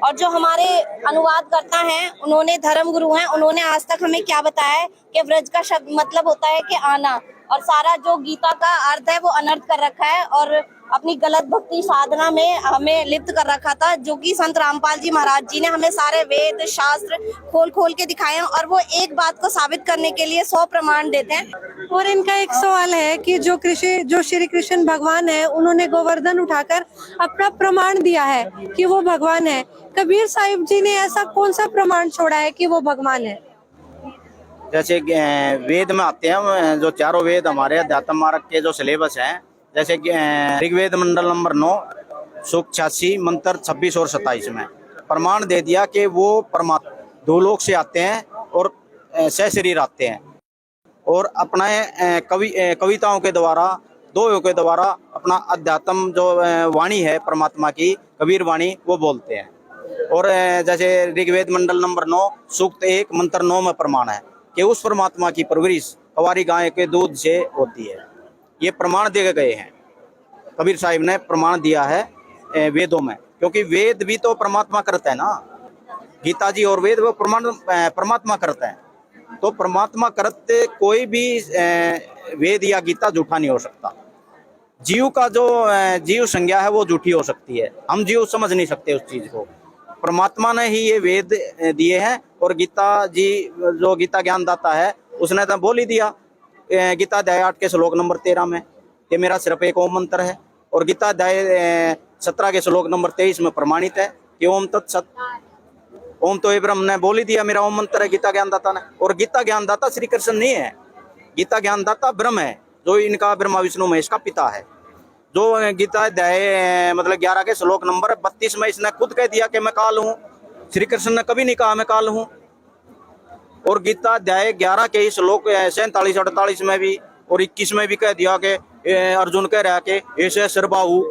और जो हमारे अनुवाद करता है उन्होंने धर्म गुरु हैं, उन्होंने आज तक हमें क्या बताया है कि व्रज का शब्द मतलब होता है कि आना, और सारा जो गीता का अर्थ है वो अनर्थ कर रखा है और अपनी गलत भक्ति साधना में हमें लिप्त कर रखा था, जो कि संत रामपाल जी महाराज जी ने हमें सारे वेद शास्त्र खोल खोल के दिखाए हैं, और वो एक बात को साबित करने के लिए 100 प्रमाण देते हैं। और इनका एक सवाल है कि जो श्री कृष्ण भगवान है, उन्होंने गोवर्धन उठाकर अपना प्रमाण दिया है कि वो भगवान है। कबीर साहिब जी ने ऐसा कौन सा प्रमाण छोड़ा है कि वो भगवान है? जैसे वेद में आते हैं, जो चारों वेद हमारे अध्यात्म मार्ग के जो सिलेबस हैं, जैसे ऋग्वेद मंडल नंबर 9 सूक्त 86 मंत्र 26 और 27 में प्रमाण दे दिया कि वो परमात्मा दो लोक से आते हैं और सशरीर आते हैं और अपना कविताओं के द्वारा, दोहों के द्वारा अपना अध्यात्म जो वाणी है परमात्मा की, कबीर वाणी, वो बोलते हैं। और जैसे ऋग्वेद मंडल नंबर 9 सूक्त 1 मंत्र 9 में प्रमाण है कि उस परमात्मा की परवरिश कंवारी गाय के दूध से होती है। ये प्रमाण दिए गए हैं, कबीर साहिब ने प्रमाण दिया है वेदों में, क्योंकि वेद भी तो परमात्मा करता है ना, गीता जी और वेद वो परमात्मा करता है। तो परमात्मा करते कोई भी वेद या गीता झूठा नहीं हो सकता। जीव का जो जीव संज्ञा है वो झूठी हो सकती है, हम जीव समझ नहीं सकते उस चीज को। परमात्मा ने ही ये वेद दिए हैं और गीता जी जो गीता ज्ञान दाता है उसने तो बोल ही दिया गीता अध्याय 8 के श्लोक नंबर 13 में कि मेरा सिर्फ एक ओम मंत्र है, और गीता अध्याय 17 के श्लोक नंबर 23 में प्रमाणित है कि ओम तत्सत, ओम तो ब्रह्म ने बोल ही दिया मेरा ओम मंत्र है गीता ज्ञानदाता ने। और गीता ज्ञानदाता श्री कृष्ण नहीं है, गीता ज्ञानदाता ब्रह्म है, जो इनका ब्रह्मा विष्णु महेश का पिता है। जो गीता अध्याय मतलब 11 के श्लोक नंबर 32 में इसने खुद कह दिया कि मैं काल हूँ। श्री कृष्ण ने कभी नहीं कहा मैं काल हूँ। और गीता अध्याय 11 के श्लोक 47 48 में भी और 21 में भी कह दिया कि अर्जुन कह रहा है कि ऐसे सर्वबाहु,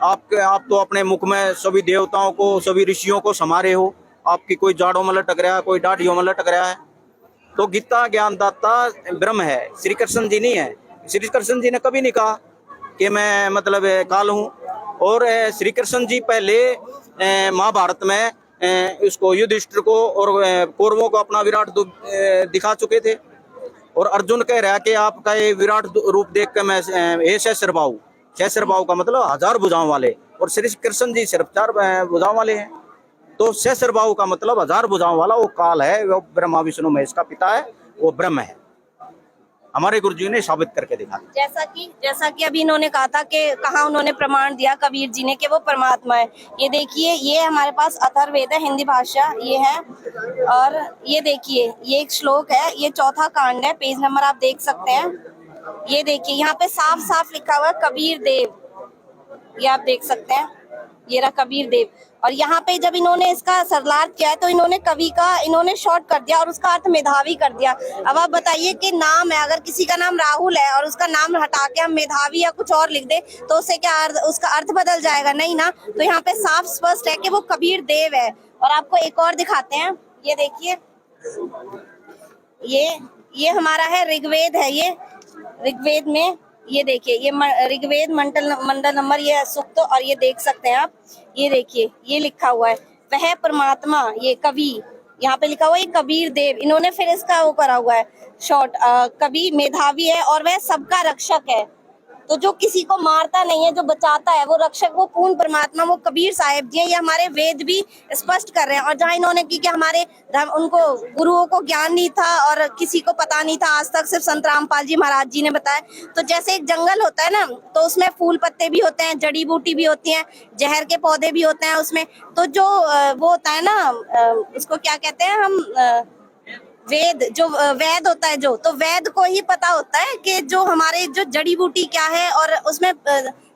आप तो अपने मुख में सभी देवताओं को, सभी ऋषियों को समारे हो, आपकी कोई जाड़ों में लटक रहा है, कोई दाढ़ियों में लटक रहा है। तो गीता ज्ञानदाता ब्रह्म है, श्री कृष्ण जी नहीं है। श्री कृष्ण जी ने कभी नहीं कहा कि मैं मतलब काल हूँ। और श्री कृष्ण जी पहले महाभारत में इसको युधिष्ठिर को और कौरवों को अपना विराट दिखा चुके थे। और अर्जुन कह रहा है कि आपका ये विराट रूप देख के मैं सहस्रबाहु, सहस्रबाहु का मतलब 1000 भुजाओं वाले, और श्री कृष्ण जी सिर्फ 4 भुजाओं वाले हैं। तो सहस्रबाहु का मतलब 1000 भुजाओं वाला वो काल है, वो ब्रह्मा विष्णु महेश का पिता है, वो ब्रह्म है। हमारे गुरुजी ने साबित करके दिखा। जैसा कि अभी इन्होंने कहा था कि कहाँ उन्होंने प्रमाण दिया कबीर जी ने कि वो परमात्मा है। ये देखिए, ये हमारे पास अथर्ववेद है, हिंदी भाषा ये है। और ये देखिए, ये एक श्लोक है, ये 4था कांड है, पेज नंबर आप देख सकते हैं। ये देखिए यहाँ पे साफ साफ लिखा हुआ है कबीर देव, ये आप देख सकते हैं, ये रहा कबीर देव। और यहाँ पे जब इन्होंने इसका सरलार्थ किया है तो इन्होंने कवि का इन्होंने शॉर्ट कर दिया और उसका अर्थ मेधावी कर दिया। अब आप बताइए कि नाम है, अगर किसी का नाम राहुल है और उसका नाम हटा के हम मेधावी या कुछ और लिख दे तो उससे क्या उसका अर्थ बदल जाएगा? नहीं ना। तो यहाँ पे साफ स्पष्ट है कि वो कबीर देव है। और आपको एक और दिखाते हैं, ये देखिए, ये हमारा है ऋग्वेद है। ये ऋग्वेद में ये देखिए, ये ऋग्वेद मंडल नंबर ये सूक्त, और ये देख सकते हैं आप, ये देखिए ये लिखा हुआ है वह परमात्मा, ये कवि यहाँ पे लिखा हुआ है कबीर देव। इन्होंने फिर इसका वो करा हुआ है शॉर्ट, कवि मेधावी है और वह सबका रक्षक है। तो जो किसी को मारता नहीं है, जो बचाता है, वो रक्षक, वो पूर्ण परमात्मा, वो कबीर साहिब जी है। ये हमारे वेद भी स्पष्ट कर रहे हैं। और जहाँ इन्होंने की कि हमारे धर्म, उनको गुरुओं को ज्ञान नहीं था और किसी को पता नहीं था आज तक, सिर्फ संत रामपाल जी महाराज जी ने बताया। तो जैसे एक जंगल होता है ना, तो उसमें फूल पत्ते भी होते हैं, जड़ी बूटी भी होती है, जहर के पौधे भी होते हैं उसमें। तो जो वो होता है ना, उसको क्या कहते हैं हम, वेद, जो वैद होता है जो, तो वैद को ही पता होता है कि जो हमारे जो जड़ी बूटी क्या है और उसमें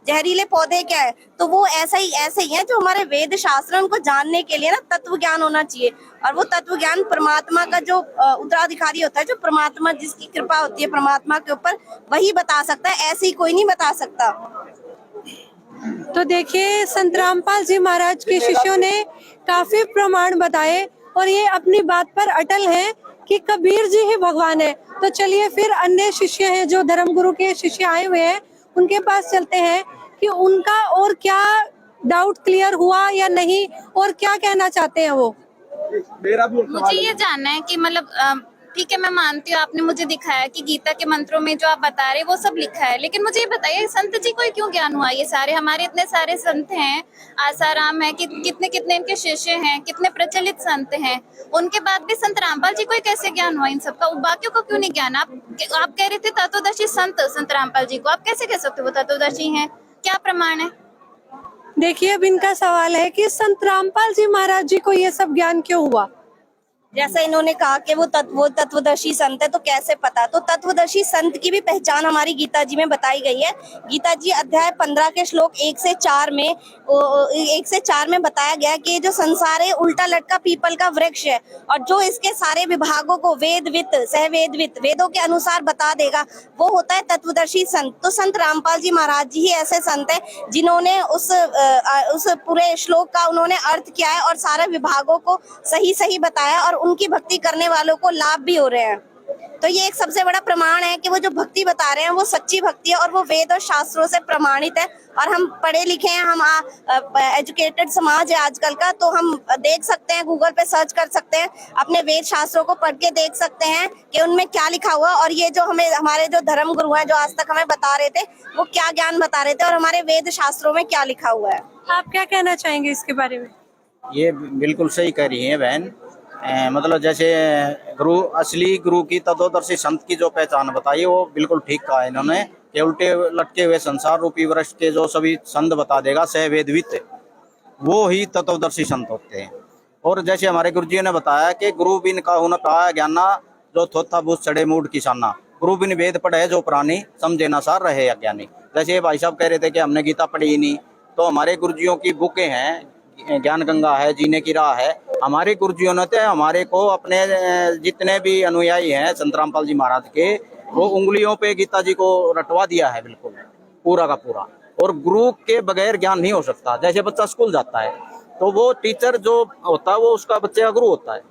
जहरीले पौधे क्या है। तो वो ऐसे ही है जो हमारे वेद शास्त्र, उनको जानने के लिए ना तत्व ज्ञान होना चाहिए। और वो तत्व ज्ञान परमात्मा का जो उत्तराधिकारी होता है, जो परमात्मा जिसकी कृपा होती है परमात्मा के ऊपर, वही बता सकता है, ऐसे ही कोई नहीं बता सकता। तो देखिए, संत रामपाल जी महाराज के शिष्यों ने काफी प्रमाण बताए और ये अपनी बात पर अटल हैं कि कबीर जी ही भगवान है। तो चलिए फिर अन्य शिष्य हैं, जो धर्मगुरु के शिष्य आए हुए हैं, उनके पास चलते हैं कि उनका और क्या डाउट क्लियर हुआ या नहीं, और क्या कहना चाहते हैं वो। मुझे ये जानना है कि मतलब ठीक है, मैं मानती हूँ आपने मुझे दिखाया कि गीता के मंत्रों में जो आप बता रहे वो सब लिखा है, लेकिन मुझे ये बताइए संत जी को क्यों ज्ञान हुआ? ये सारे हमारे इतने सारे संत हैं, आसाराम है, कितने कितने इनके शिष्य हैं, कितने प्रचलित संत हैं, उनके बाद भी संत रामपाल जी को कैसे ज्ञान हुआ इन सबका? बाकियों को क्यों नहीं ज्ञान? आप कह रहे थे तत्वदर्शी संत रामपाल जी को, आप कैसे कह सकते हो वो तत्वदर्शी हैं? क्या प्रमाण है? देखिए, अब इनका सवाल है कि संत रामपाल जी महाराज जी को ये सब ज्ञान क्यों हुआ। जैसा इन्होंने कहा कि वो तत्वदर्शी संत है, तो कैसे पता? तो तत्वदर्शी संत की भी पहचान हमारी गीता जी में बताई गई है। गीता जी अध्याय 15 के श्लोक 1 से 4 में बताया गया कि जो संसार है उल्टा लटका पीपल का वृक्ष है, और जो इसके सारे विभागों को वेदवित सहवेदवित वेदों के अनुसार बता देगा, वो होता है तत्वदर्शी संत। तो संत रामपाल जी महाराज जी ही ऐसे संत है जिन्होंने उस पूरे श्लोक का उन्होंने अर्थ किया है और सारे विभागों को सही सही बताया, और उनकी भक्ति करने वालों को लाभ भी हो रहे हैं। तो ये एक सबसे बड़ा प्रमाण है कि वो जो भक्ति बता रहे हैं वो सच्ची भक्ति है और वो वेद और शास्त्रों से प्रमाणित है। और हम पढ़े लिखे हैं, हम एजुकेटेड समाज है आजकल का, तो हम देख सकते हैं, गूगल पे सर्च कर सकते हैं, अपने वेद शास्त्रों को पढ़ के देख सकते हैं कि उनमें क्या लिखा हुआ। और ये जो हमारे जो धर्म गुरु हैं जो आज तक हमें बता रहे थे, वो क्या ज्ञान बता रहे थे और हमारे वेद शास्त्रों में क्या लिखा हुआ है। आप क्या कहना चाहेंगे इसके बारे में? ये बिल्कुल सही कह रही हैं बहन। मतलब जैसे गुरु, असली गुरु की तत्वदर्शी संत की जो पहचान बताई वो बिल्कुल ठीक कहा है इन्होंने कि उल्टे लटके हुए संसार रूपी वृक्ष के जो सभी संत बता देगा सहवेदवित, वो ही तत्वदर्शी संत होते हैं। और जैसे हमारे गुरु जी ने बताया कि गुरु बिन काहू न कहा ज्ञाना, जो थोथा बूझ चढ़े मूड किसाना। गुरु बिन वेद पढ़े जो प्राणी, समझे ना सार रहे अज्ञानी। जैसे भाई साहब कह रहे थे कि हमने गीता पढ़ी ही नहीं, तो हमारे गुरुजियों की बुकें हैं, ज्ञान गंगा है, जीने की राह है। हमारे गुरुजियों ने हमारे को अपने जितने भी अनुयायी हैं संत रामपाल जी महाराज के, वो उंगलियों पे गीता जी को रटवा दिया है बिल्कुल पूरा का पूरा। और गुरु के बगैर ज्ञान नहीं हो सकता। जैसे बच्चा स्कूल जाता है तो वो टीचर जो होता है वो उसका बच्चे का गुरु होता है,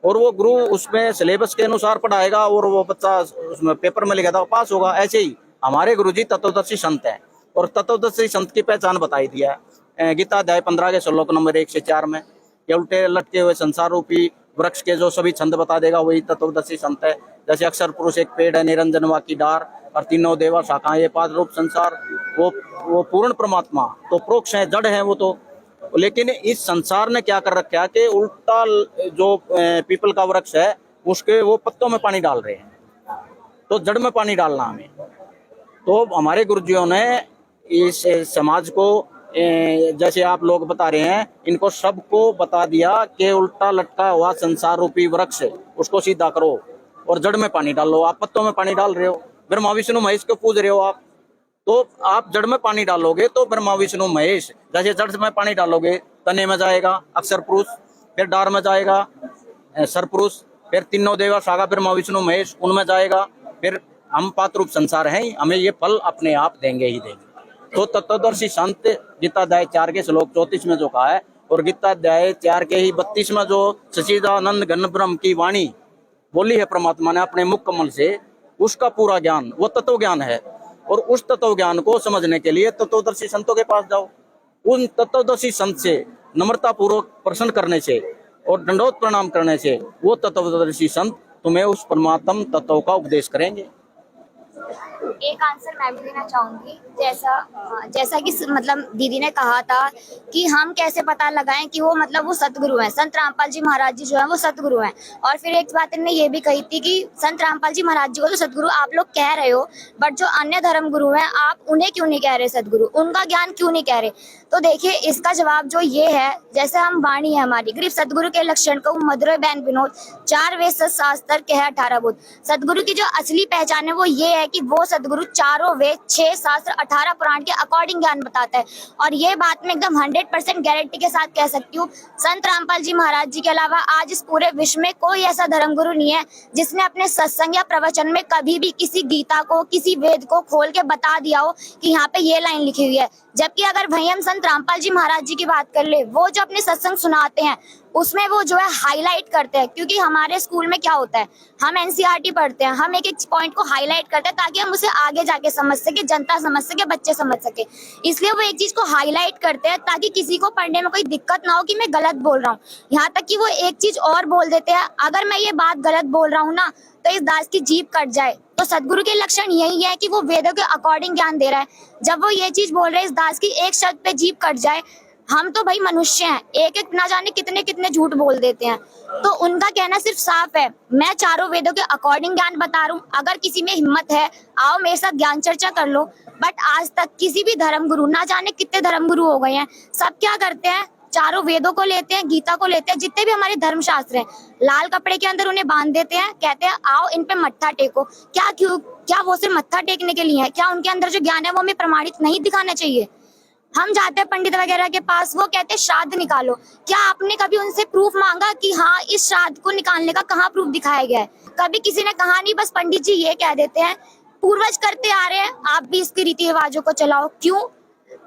और वो गुरु उसमें सिलेबस के अनुसार पढ़ाएगा और वो बच्चा उसमें पेपर में लिखेगा पास होगा। ऐसे ही हमारे गुरुजी तत्वदर्शी संत हैं, और तत्वदर्शी संत की पहचान बताई दिया है गीता अध्याय 15 के श्लोक नंबर 1 से 4 में। ये उल्टे लटके हुए संसार रूपी वृक्ष के जो सभी छंद बता देगा वही तत्वदर्शी संत है। जैसे अक्षर पुरुष एक पेड़ है, निरंजन वा की डार, और तीनों देवा शाखाएं, ये 5 रूप संसार, वो पूर्ण परमात्मा तो प्रोक्ष है, जड़ है वो तो। लेकिन इस संसार ने क्या कर रखा है कि उल्टा जो पीपल का वृक्ष है उसके वो पत्तों में पानी डाल रहे हैं, तो जड़ में पानी डालना हमें। तो हमारे गुरुजियों ने इस समाज को जैसे आप लोग बता रहे हैं, इनको सबको बता दिया कि उल्टा लटका हुआ संसार रूपी वृक्ष उसको सीधा करो और जड़ में पानी डालो। आप पत्तों में पानी डाल रहे हो, ब्रह्मा विष्णु महेश को पूज रहे हो आप, तो आप जड़ में पानी डालोगे तो ब्रह्मा विष्णु महेश, जैसे जड़ में पानी डालोगे तने में जाएगा अक्षर पुरुष, फिर डार में जाएगा सर पुरुष, फिर तीनों देवा शाखा ब्रह्मा विष्णु महेश उनमें जाएगा, फिर हम 5 रूप संसार हैं, हमें ये फल अपने आप देंगे ही देंगे। तो तत्वदर्शी संत गीता अध्याय 4 के श्लोक 34 में जो कहा है, और गीता अध्याय 4 के ही 32 में जो सच्चिदानंद घन ब्रह्म की वाणी बोली है परमात्मा ने अपने मुख कमल से, उसका पूरा ज्ञान वो तत्व ज्ञान है। और उस तत्व ज्ञान को समझने के लिए तत्वदर्शी संतों के पास जाओ। उन तत्वदर्शी संत से नम्रता पूर्वक प्रश्न करने से और दंडोत प्रणाम करने से वो तत्वदर्शी संत तुम्हें उस परमात्म तत्व का उपदेश करेंगे। एक आंसर मैं भी देना चाहूंगी। जैसा कि मतलब दीदी ने कहा था कि हम कैसे पता लगाएं कि वो सतगुरु हैं। संत रामपाल जी महाराज जी जो है वो सतगुरु हैं। और फिर एक बात इन्होंने ये भी कही थी कि संत रामपाल जी महाराज जी को तो सतगुरु आप लोग कह रहे हो, बट जो अन्य धर्म गुरु हैं आप उन्हें क्यों नहीं कह रहे सतगुरु, उनका ज्ञान क्यों नहीं कह रहे? तो देखिए इसका जवाब जो ये है, जैसे हम वाणी है हमारी, गरीब सतगुरु के लक्षण को मधुर बैन विनोद, 4 वेद शास्त्र के है 18 बोध। सतगुरु की जो असली पहचान है वो ये है कि वो सतगुरु 4 वेद 6 शास्त्र 18 पुराण के अकॉर्डिंग ज्ञान बताता है। और ये बात मैं एकदम 100% गारंटी के साथ कह सकती हूँ, संत रामपाल जी महाराज जी के अलावा आज इस पूरे विश्व में कोई ऐसा धर्मगुरु नहीं है जिसने अपने सत्संग या प्रवचन में कभी भी किसी गीता को, किसी वेद को खोल के बता दिया हो कि यहाँ पे ये लाइन लिखी हुई है। जबकि अगर भाई हम संत रामपाल जी महाराज जी की बात कर ले, वो जो अपने सत्संग सुनाते हैं उसमें वो जो है हाईलाइट करते हैं, क्योंकि हमारे स्कूल में क्या होता है, हम एनसीईआरटी पढ़ते हैं, हम एक एक पॉइंट को हाईलाइट करते हैं ताकि हम उसे आगे जाके समझ सके, जनता समझ सके, बच्चे समझ सके। इसलिए वो एक चीज को हाईलाइट करते हैं ताकि किसी को पढ़ने में कोई दिक्कत ना हो कि मैं गलत बोल रहा हूँ। यहाँ तक कि वो एक चीज और बोल देते हैं, अगर मैं ये बात गलत बोल रहा हूँ ना तो इस दास की जीभ कट जाए। तो सदगुरु के लक्षण यही है कि वो वेदों के अकॉर्डिंग ज्ञान दे रहा है। जब वो ये चीज बोल रहे हैं इस दास की एक शब्द पे जीभ कट जाए, हम तो भाई मनुष्य हैं, एक एक ना जाने कितने कितने झूठ बोल देते हैं। तो उनका कहना सिर्फ साफ है, मैं 4 वेदों के अकॉर्डिंग ज्ञान बता रहा हूँ, अगर किसी में हिम्मत है आओ मेरे साथ ज्ञान चर्चा कर लो। बट आज तक किसी भी धर्मगुरु, ना जाने कितने धर्मगुरु हो गए हैं, सब क्या करते हैं, चारों वेदों को लेते हैं, गीता को लेते हैं, जितने भी हमारे धर्मशास्त्र हैं, लाल कपड़े के अंदर उन्हें बांध देते हैं, कहते हैं आओ इन पे मत्था टेको। क्या वो सिर्फ मत्था टेकने के लिए है? क्या उनके अंदर जो ज्ञान है वो हमें प्रमाणित नहीं दिखाना चाहिए? हम जाते हैं पंडित वगैरह के पास, वो कहते हैं श्राद्ध निकालो। क्या आपने कभी उनसे प्रूफ मांगा कि हाँ इस श्राद्ध को निकालने का कहाँ प्रूफ दिखाया गया है? कभी किसी ने कहा नहीं, बस पंडित जी ये कह देते हैं, पूर्वज करते आ रहे हैं, आप भी इसके रीति रिवाजों को चलाओ। क्यों?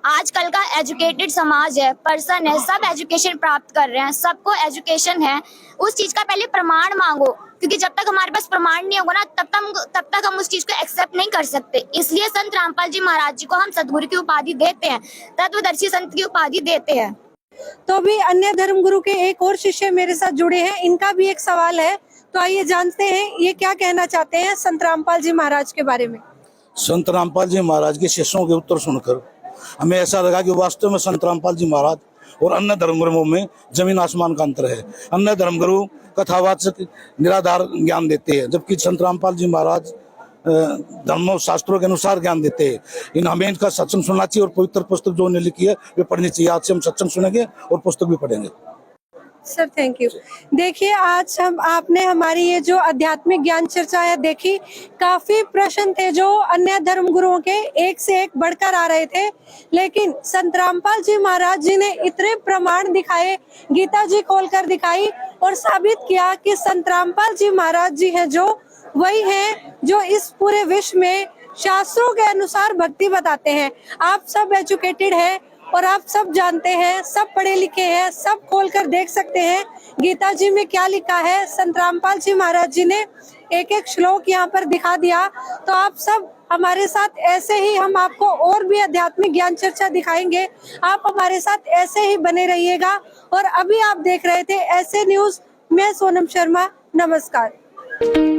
आजकल का एजुकेटेड समाज है, पर्सन है, सब एजुकेशन प्राप्त कर रहे हैं, सबको एजुकेशन है। उस चीज का पहले प्रमाण मांगो, क्योंकि जब तक हमारे पास प्रमाण नहीं होगा ना, तब तक हम उस चीज को एक्सेप्ट नहीं कर सकते। इसलिए संत रामपाल जी महाराज जी को हम सदगुरु की उपाधि देते हैं, तत्वदर्शी संत की उपाधि देते हैं। तो भी अन्य धर्मगुरु के एक और शिष्य मेरे साथ जुड़े हैं, इनका भी एक सवाल है, तो आइए जानते हैं ये क्या कहना चाहते हैं संत रामपाल जी महाराज के बारे में। संत रामपाल जी महाराज के शिष्यों के उत्तर सुनकर हमें ऐसा लगा कि वास्तव में संत रामपाल जी महाराज और अन्य धर्मगुरुओं में जमीन आसमान का अंतर है। अन्य धर्मगुरु कथावाचक निराधार ज्ञान देते हैं, जबकि संत रामपाल जी महाराज धर्मों शास्त्रों के अनुसार ज्ञान देते हैं। हमें इनका सत्संग सुनना चाहिए और पवित्र पुस्तक जो उन्होंने लिखी है वे पढ़नी चाहिए। आज से हम सत्संग सुनेंगे और पुस्तक भी पढ़ेंगे। Sir thank you. देखिए आज आपने हमारी ये जो आध्यात्मिक ज्ञान चर्चा है देखी, काफी प्रश्न थे जो अन्य धर्म गुरुओं के एक से एक बढ़कर आ रहे थे, लेकिन संत रामपाल जी महाराज जी ने इतने प्रमाण दिखाए, गीता जी खोलकर दिखाई और साबित किया कि संत रामपाल जी महाराज जी हैं जो वही हैं जो इस पूरे विश्व में शास्त्रों के अनुसार भक्ति बताते हैं। आप सब एजुकेटेड हैं और आप सब जानते हैं, सब पढ़े लिखे हैं, सब खोलकर देख सकते हैं गीता जी में क्या लिखा है। संत रामपाल जी महाराज जी ने एक एक श्लोक यहाँ पर दिखा दिया। तो आप सब हमारे साथ ऐसे ही, हम आपको और भी आध्यात्मिक ज्ञान चर्चा दिखाएंगे, आप हमारे साथ ऐसे ही बने रहिएगा। और अभी आप देख रहे थे ऐसे न्यूज, मैं सोनम शर्मा, नमस्कार।